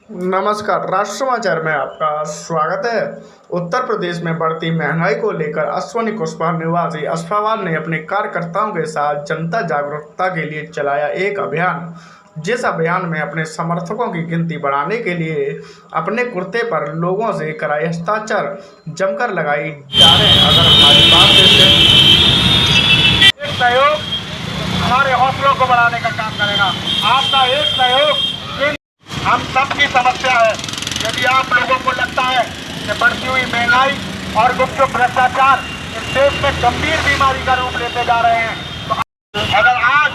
नमस्कार, राष्ट्र समाचार में आपका स्वागत है। उत्तर प्रदेश में बढ़ती महंगाई को लेकर अश्विनी कुशवाहा निवासी अशफाबाद ने अपने कार्यकर्ताओं के साथ जनता जागरूकता के लिए चलाया एक अभियान, जिस अभियान में अपने समर्थकों की गिनती बढ़ाने के लिए अपने कुर्ते पर लोगों से कराए हस्ताक्षर जमकर लगाई जा रहे हैं। अगर हमारी बात एक सहयोग हमारे हौसलों को बढ़ाने का काम करेगा। आपका एक सहयोग हम सबकी समस्या है। यदि आप लोगों को लगता है कि बढ़ती हुई महंगाई और गुपचुप भ्रष्टाचार इस देश में गंभीर बीमारी का रूप लेते जा रहे हैं, तो अगर आज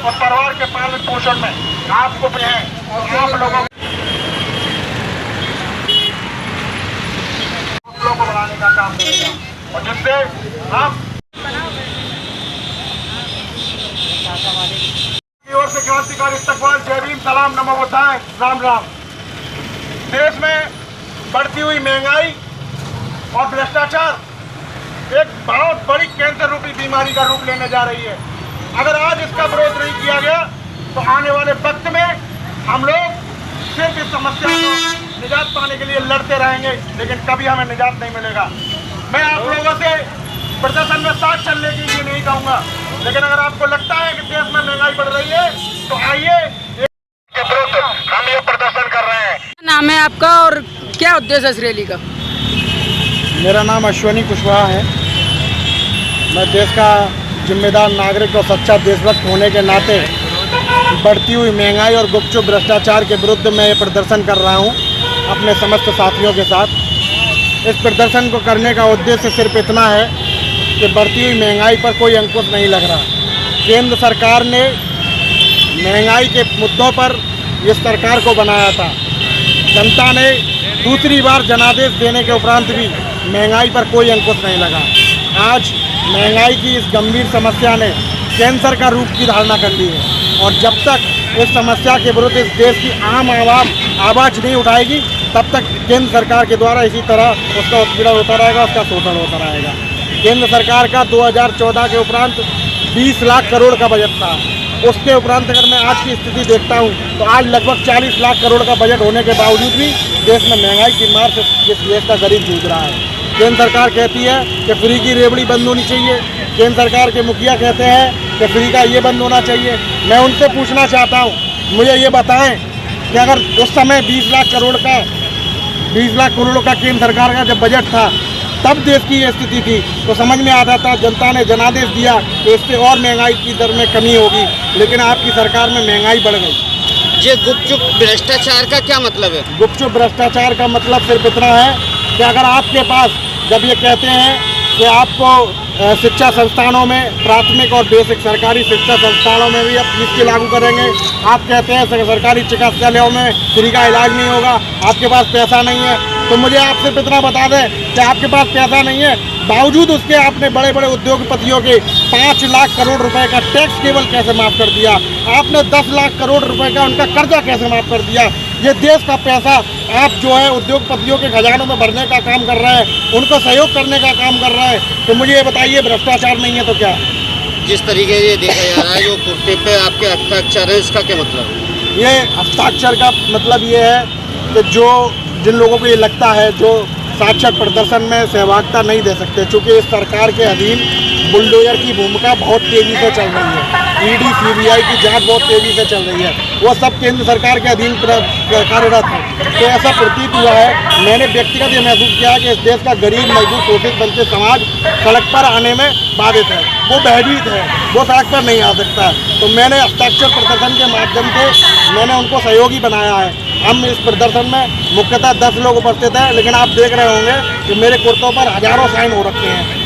उस परिवार के पालन पोषण में आप कुछ हैं और आप लोगों को बढ़ाने का काम करेगा, और जिससे हम की ओर से क्रांतिकारी इस्तकबाल, जय भीम, सलाम, नमो बुद्धाय, राम राम। देश में बढ़ती हुई महंगाई और भ्रष्टाचार एक बहुत बड़ी कैंसर रूपी बीमारी का रूप लेने जा रही है। अगर आज इसका विरोध नहीं किया गया तो आने वाले वक्त में हम लोग सिर्फ इस समस्या को निजात पाने के लिए लड़ते रहेंगे, लेकिन कभी हमें निजात नहीं मिलेगा। मैं आप लोगों से प्रदर्शन में साथ चलने के लिए नहीं कहूँगा, लेकिन अगर आपको लगता है कि देश में महंगाई बढ़ रही है तो आइए, हम ये प्रदर्शन कर रहे हैं। नाम है आपका और क्या उद्देश्य है इस रैली का? मेरा नाम अश्विनी कुशवाहा है। मैं देश का जिम्मेदार नागरिक और सच्चा देशभक्त होने के नाते बढ़ती हुई महंगाई और गुपचुप भ्रष्टाचार के विरुद्ध मैं ये प्रदर्शन कर रहा हूँ अपने समस्त साथियों के साथ। इस प्रदर्शन को करने का उद्देश्य सिर्फ इतना है कि बढ़ती हुई महंगाई पर कोई अंकुश नहीं लग रहा। केंद्र सरकार ने महंगाई के मुद्दों पर इस सरकार को बनाया था। जनता ने दूसरी बार जनादेश देने के उपरांत भी महंगाई पर कोई अंकुश नहीं लगा। आज महंगाई की इस गंभीर समस्या ने कैंसर का रूप की धारणा कर ली है, और जब तक इस समस्या के विरुद्ध इस देश की आम आवाज़ नहीं उठाएगी, तब तक केंद्र सरकार के द्वारा इसी तरह उसका उत्पीड़न होता रहेगा, उसका शोषण होता रहेगा। केंद्र सरकार का 2014 के उपरांत 20 लाख करोड़ का बजट था। उसके उपरांत अगर मैं आज की स्थिति देखता हूं तो आज लगभग 40 लाख करोड़ का बजट होने के बावजूद भी देश में महंगाई की मार से इस देश का गरीब जूझ रहा है। केंद्र सरकार कहती है कि फ्री की रेवड़ी बंद होनी चाहिए। केंद्र सरकार के मुखिया कहते हैं कि फ्री का ये बंद होना चाहिए। मैं उनसे पूछना चाहता हूँ, मुझे ये बताएँ कि अगर उस समय 20 लाख करोड़ का केंद्र सरकार का जब बजट था, तब देश की ये स्थिति थी, तो समझ में आता था, जनता ने जनादेश दिया कि इससे और महंगाई की दर में कमी होगी, लेकिन आपकी सरकार में महंगाई बढ़ गई। ये गुपचुप भ्रष्टाचार का क्या मतलब है? गुपचुप भ्रष्टाचार का मतलब सिर्फ इतना है कि अगर आपके पास, जब ये कहते हैं कि आपको शिक्षा संस्थानों में, प्राथमिक और बेसिक सरकारी शिक्षा संस्थानों में भी अब फीस की लागू करेंगे। आप कहते हैं सरकारी चिकित्सालयों में फ्री का इलाज नहीं होगा, आपके पास पैसा नहीं है, तो मुझे आप सिर्फ इतना बता दें कि आपके पास पैसा नहीं है, बावजूद उसके आपने बड़े बड़े उद्योगपतियों के 5 लाख करोड़ रुपए का टैक्स केवल कैसे माफ़ कर दिया? आपने 10 लाख करोड़ रुपए का उनका कर्जा कैसे माफ़ कर दिया? ये देश का पैसा आप जो है उद्योगपतियों के खजानों में भरने का काम कर रहे हैं, उनको सहयोग करने का काम कर रहे हैं, तो मुझे ये बताइए भ्रष्टाचार नहीं है तो क्या? जिस तरीके से देखा जा रहा है, जो कुर्ते पे आपके हस्ताक्षर है, इसका क्या मतलब है? ये हस्ताक्षर का मतलब ये है कि जिन लोगों को ये लगता है, जो साक्षर प्रदर्शन में सहभागिता नहीं दे सकते, चूँकि इस सरकार के अधीन बुलडोजर की भूमिका बहुत तेज़ी से चल रही है, ईडी सीबीआई की जांच बहुत तेज़ी से चल रही है, वो सब केंद्र सरकार के अधीन कार्यरत है। तो ऐसा प्रतीत हुआ है, मैंने व्यक्तिगत ये महसूस किया है कि इस देश का गरीब मजदूर शोषित बनते समाज सड़क पर आने में बाधित है, वो भयभीत है, वो सड़क पर नहीं आ सकता। तो मैंने हस्ताक्षर प्रदर्शन के माध्यम से मैंने उनको सहयोगी बनाया है। हम इस प्रदर्शन में मुख्यतः 10 लोग उपस्थित हैं, लेकिन आप देख रहे होंगे कि मेरे कुर्तों पर हज़ारों साइन हो रखे हैं।